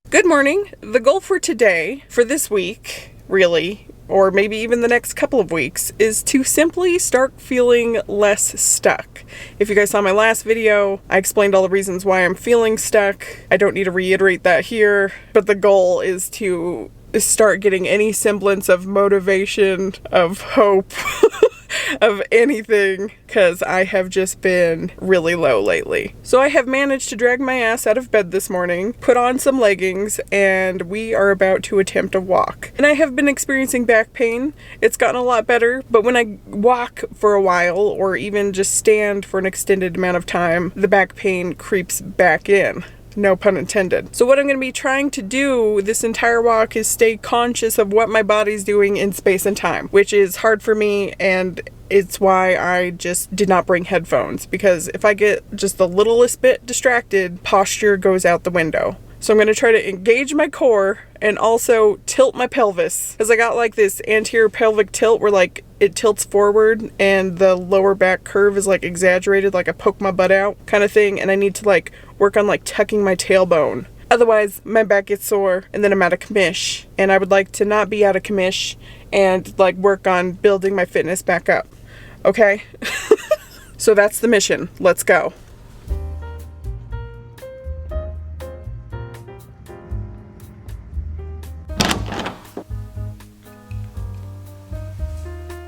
Good morning. The goal for today, for this week, really, or maybe even the next couple of weeks, is to simply start feeling less stuck. If you guys saw my last video, I explained all the reasons why I'm feeling stuck. I don't need to reiterate that here, but the goal is to start getting any semblance of motivation, of hope, of anything, because I have just been really low lately. So I have managed to drag my ass out of bed this morning, put on some leggings, and we are about to attempt a walk. And I have been experiencing back pain. It's gotten a lot better, but when I walk for a while, or even just stand for an extended amount of time, the back pain creeps back in. No pun intended. So what I'm going to be trying to do this entire walk is stay conscious of what my body's doing in space and time, which is hard for me, and it's why I just did not bring headphones, because if I get just the littlest bit distracted, posture goes out the window. So I'm going to try to engage my core and also tilt my pelvis, because I got like this anterior pelvic tilt where like it tilts forward and the lower back curve is like exaggerated, like I poke my butt out kind of thing, and I need to like work on like tucking my tailbone. Otherwise my back gets sore and then I'm out of commish, and I would like to not be out of commish and like work on building my fitness back up. Okay? So that's the mission. Let's go.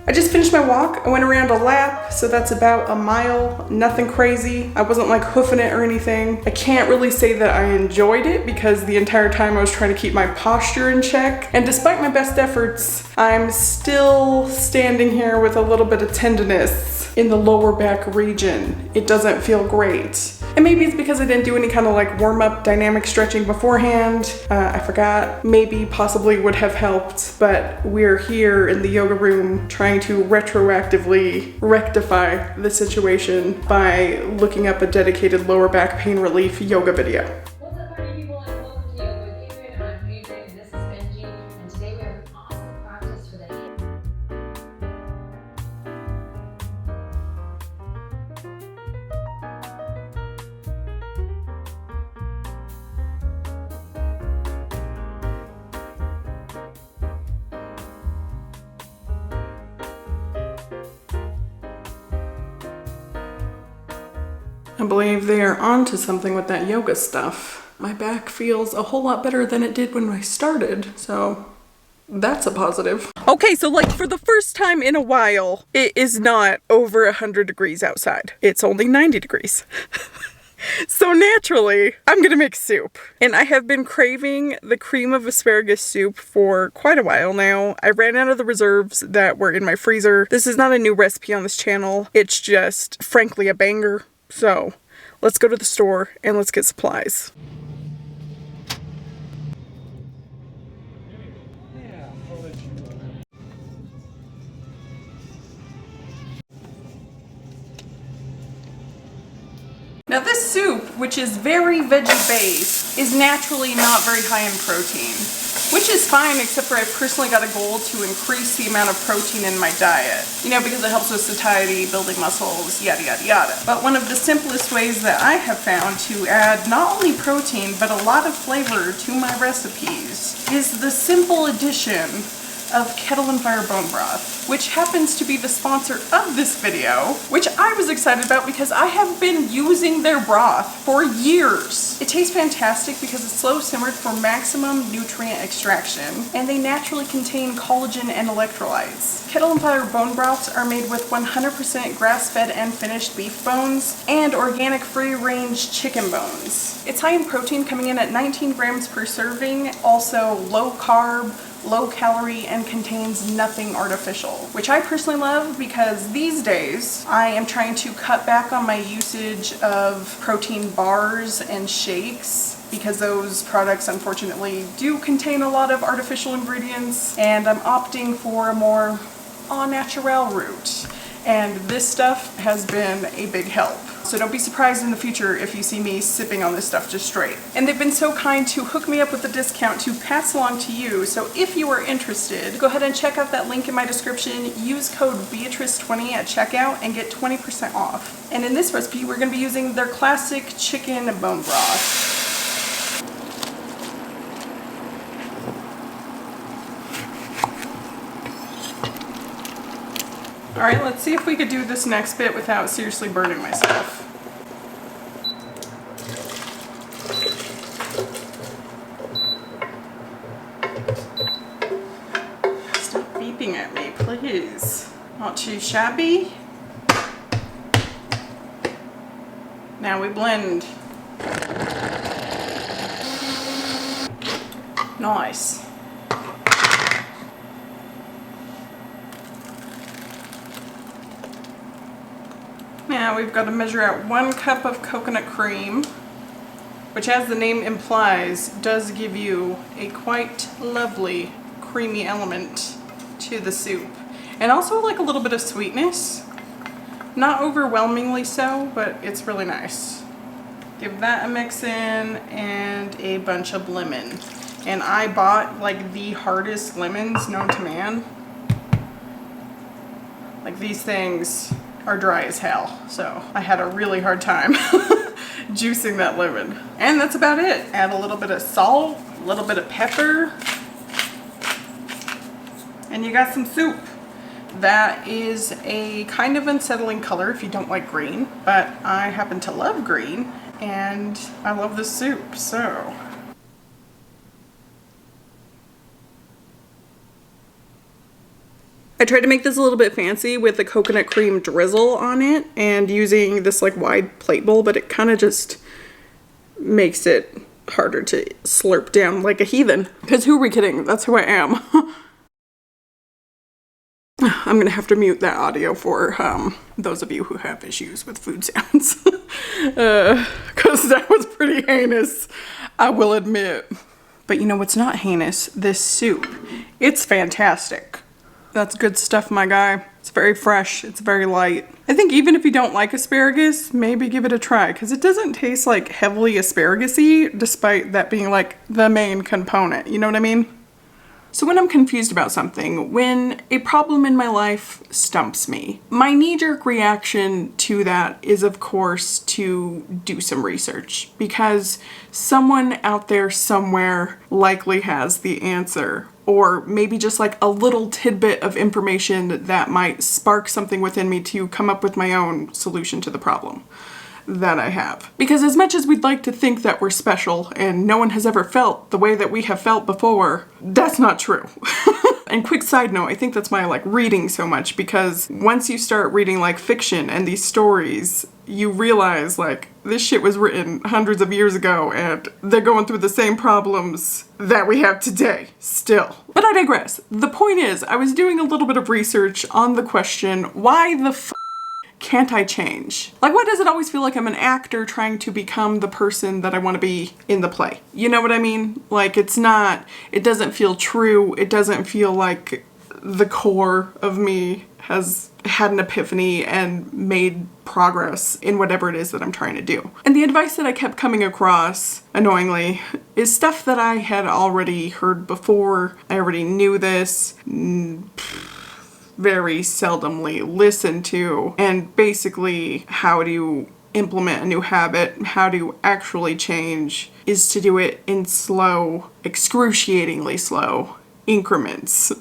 I just finished my walk. I went around a lap, so that's about a mile, nothing crazy. I wasn't like hoofing it or anything. I can't really say that I enjoyed it because the entire time I was trying to keep my posture in check. And despite my best efforts, I'm still standing here with a little bit of tenderness in the lower back region. It doesn't feel great. And maybe it's because I didn't do any kind of like warm-up dynamic stretching beforehand. I forgot. Maybe possibly would have helped, but we're here in the yoga room trying to retroactively rectify the situation by looking up a dedicated lower back pain relief yoga video. What's up, party people, and welcome to Yoga with Adrian. I'm Adrian, and this is Benji, and today we have an awesome practice for the hip. I believe they are onto something with that yoga stuff. My back feels a whole lot better than it did when I started, so that's a positive. Okay, so like for the first time in a while, it is not over 100 degrees outside. It's only 90 degrees. So naturally, I'm gonna make soup. And I have been craving the cream of asparagus soup for quite a while now. I ran out of the reserves that were in my freezer. This is not a new recipe on this channel. It's just, frankly, a banger. So let's go to the store and let's get supplies. Now this soup, which is very veggie-based, is naturally not very high in protein, which is fine, except for I've personally got a goal to increase the amount of protein in my diet. You know, because it helps with satiety, building muscles, yada yada yada. But one of the simplest ways that I have found to add not only protein, but a lot of flavor to my recipes is the simple addition of Kettle and Fire bone broth, which happens to be the sponsor of this video, which I was excited about because I have been using their broth for years. It tastes fantastic because it's slow simmered for maximum nutrient extraction, and they naturally contain collagen and electrolytes. Kettle and Fire bone broths are made with 100% grass-fed and finished beef bones and organic free-range chicken bones. It's high in protein, coming in at 19 grams per serving, also low carb, low calorie, and contains nothing artificial, which I personally love because these days I am trying to cut back on my usage of protein bars and shakes because those products unfortunately do contain a lot of artificial ingredients, and I'm opting for a more au naturel route, and this stuff has been a big help. So don't be surprised in the future if you see me sipping on this stuff just straight. And they've been so kind to hook me up with a discount to pass along to you. So if you are interested, go ahead and check out that link in my description. Use code Beatrice20 at checkout and get 20% off. And in this recipe, we're going to be using their classic chicken bone broth. All right, let's see if we could do this next bit without seriously burning myself. Stop beeping at me, please. Not too shabby. Now we blend. Nice. Now we've got to measure out 1 cup of coconut cream, which, as the name implies, does give you a quite lovely creamy element to the soup. And also like a little bit of sweetness. Not overwhelmingly so, but it's really nice. Give that a mix in and a bunch of lemon. And I bought like the hardest lemons known to man. Like these things are dry as hell, so I had a really hard time juicing that lemon. And that's about it. Add a little bit of salt, a little bit of pepper, and you got some soup. That is a kind of unsettling color if you don't like green, but I happen to love green and I love this soup, so. I tried to make this a little bit fancy with the coconut cream drizzle on it and using this like wide plate bowl, but it kind of just makes it harder to slurp down like a heathen. Because who are we kidding? That's who I am. I'm gonna have to mute that audio for those of you who have issues with food sounds. Because that was pretty heinous, I will admit. But you know what's not heinous? This soup. It's fantastic. That's good stuff, my guy. It's very fresh, it's very light. I think even if you don't like asparagus, maybe give it a try, because it doesn't taste like heavily asparagus-y, despite that being like the main component, you know what I mean? So when I'm confused about something, when a problem in my life stumps me, my knee-jerk reaction to that is, of course, to do some research, because someone out there somewhere likely has the answer, or maybe just like a little tidbit of information that might spark something within me to come up with my own solution to the problem that I have. Because as much as we'd like to think that we're special and no one has ever felt the way that we have felt before, that's not true. And quick side note, I think that's why I like reading so much, because once you start reading like fiction and these stories, you realize like this shit was written hundreds of years ago and they're going through the same problems that we have today still. But I digress. The point is, I was doing a little bit of research on the question, why the f can't I change? Like, why does it always feel like I'm an actor trying to become the person that I want to be in the play? You know what I mean? Like, it doesn't feel true. It doesn't feel like the core of me has had an epiphany and made progress in whatever it is that I'm trying to do. And the advice that I kept coming across, annoyingly, is stuff that I had already heard before. I already knew this. Very seldomly listened to, and basically how to implement a new habit, how to actually change, is to do it in slow, excruciatingly slow increments.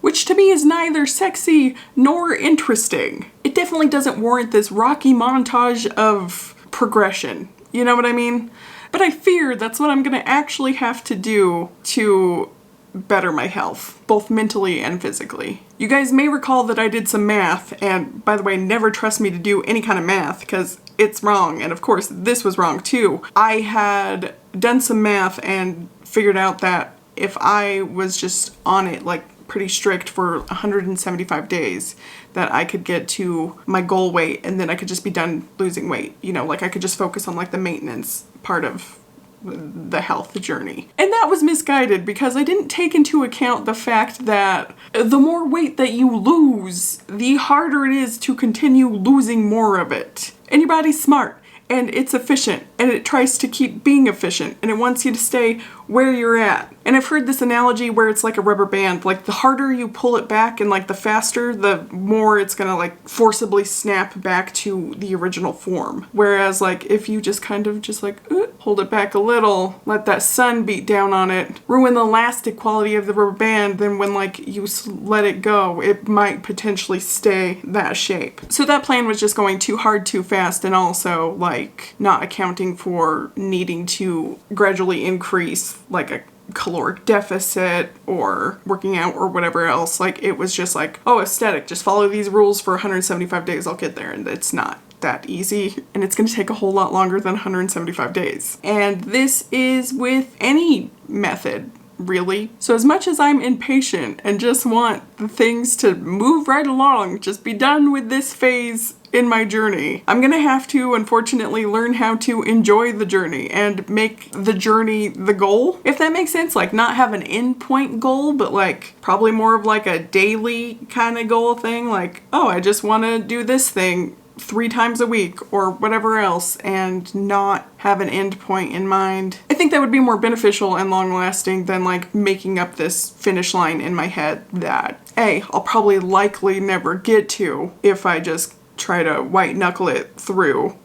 Which to me is neither sexy nor interesting. It definitely doesn't warrant this rocky montage of progression. You know what I mean? But I fear that's what I'm gonna actually have to do to better my health, both mentally and physically. You guys may recall that I did some math, and by the way, never trust me to do any kind of math because it's wrong, and of course this was wrong too. I had done some math and figured out that if I was just on it like pretty strict for 175 days, that I could get to my goal weight and then I could just be done losing weight. You know, like I could just focus on like the maintenance part of the health journey. And that was misguided because I didn't take into account the fact that the more weight that you lose, the harder it is to continue losing more of it. And your body's smart. and it's efficient, and it tries to keep being efficient, and it wants you to stay where you're at. And I've heard this analogy where it's like a rubber band, like the harder you pull it back and like the faster, the more it's gonna like forcibly snap back to the original form. Whereas like if you just kind of just like hold it back a little, let that sun beat down on it, ruin the elastic quality of the rubber band, then when like you let it go, it might potentially stay that shape. So that plan was just going too hard too fast, and also like not accounting for needing to gradually increase like a caloric deficit or working out or whatever else. Like it was just like, oh, aesthetic, just follow these rules for 175 days, I'll get there. And it's not that easy, and it's going to take a whole lot longer than 175 days. And this is with any method, really. So as much as I'm impatient and just want the things to move right along, just be done with this phase in my journey, I'm gonna have to unfortunately learn how to enjoy the journey and make the journey the goal, if that makes sense. Like not have an endpoint goal, but like probably more of like a daily kind of goal thing. Like, oh, I just want to do this thing 3 times a week or whatever else, and not have an end point in mind. I think that would be more beneficial and long lasting than like making up this finish line in my head that A, I'll probably likely never get to if I just try to white knuckle it through.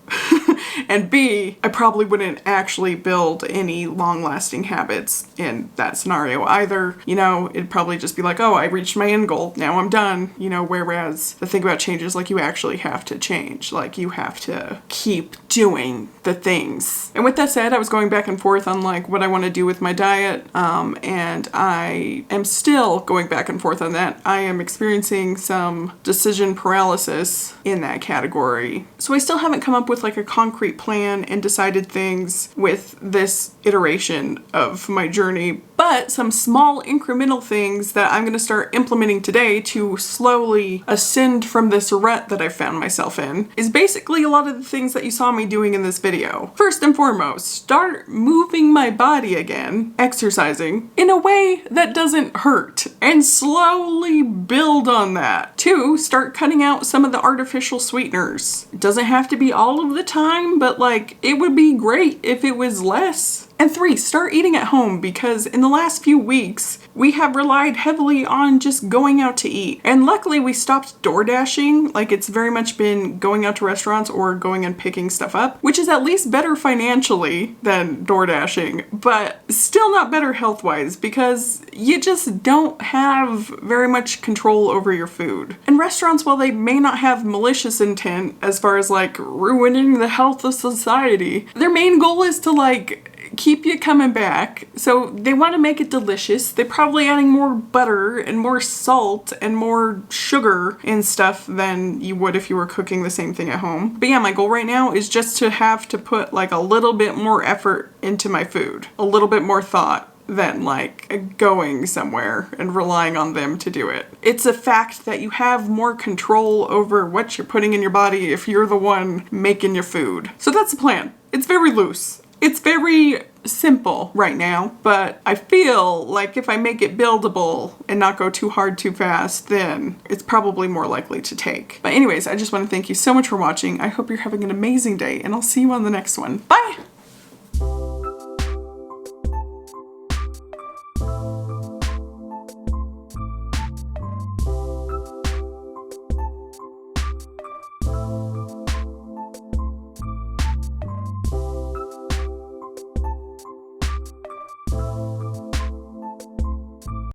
And B, I probably wouldn't actually build any long-lasting habits in that scenario either. You know, it'd probably just be like, oh, I reached my end goal, now I'm done. You know, whereas the thing about change is like you actually have to change. Like you have to keep doing the things. And with that said, I was going back and forth on like what I want to do with my diet. And I am still going back and forth on that. I am experiencing some decision paralysis in that category. So I still haven't come up with like a concrete plan and decided things with this iteration of my journey, but some small incremental things that I'm going to start implementing today to slowly ascend from this rut that I found myself in is basically a lot of the things that you saw me doing in this video. First and foremost, start moving my body again, exercising, in a way that doesn't hurt, and slowly build on that. 2, start cutting out some of the artificial sweeteners. It doesn't have to be all of the time, but like it would be great if it was less. And 3, start eating at home, because in the last few weeks, we have relied heavily on just going out to eat. And luckily we stopped door dashing. Like it's very much been going out to restaurants or going and picking stuff up, which is at least better financially than door dashing, but still not better health-wise, because you just don't have very much control over your food. And restaurants, while they may not have malicious intent as far as like ruining the health of society, their main goal is to like keep you coming back. So they want to make it delicious. They're probably adding more butter and more salt and more sugar and stuff than you would if you were cooking the same thing at home. But yeah, my goal right now is just to have to put like a little bit more effort into my food, a little bit more thought than like going somewhere and relying on them to do it. It's a fact that you have more control over what you're putting in your body if you're the one making your food. So that's the plan. It's very loose. It's very simple right now, but I feel like if I make it buildable and not go too hard too fast, then it's probably more likely to take. But anyways, I just want to thank you so much for watching. I hope you're having an amazing day, and I'll see you on the next one. Bye!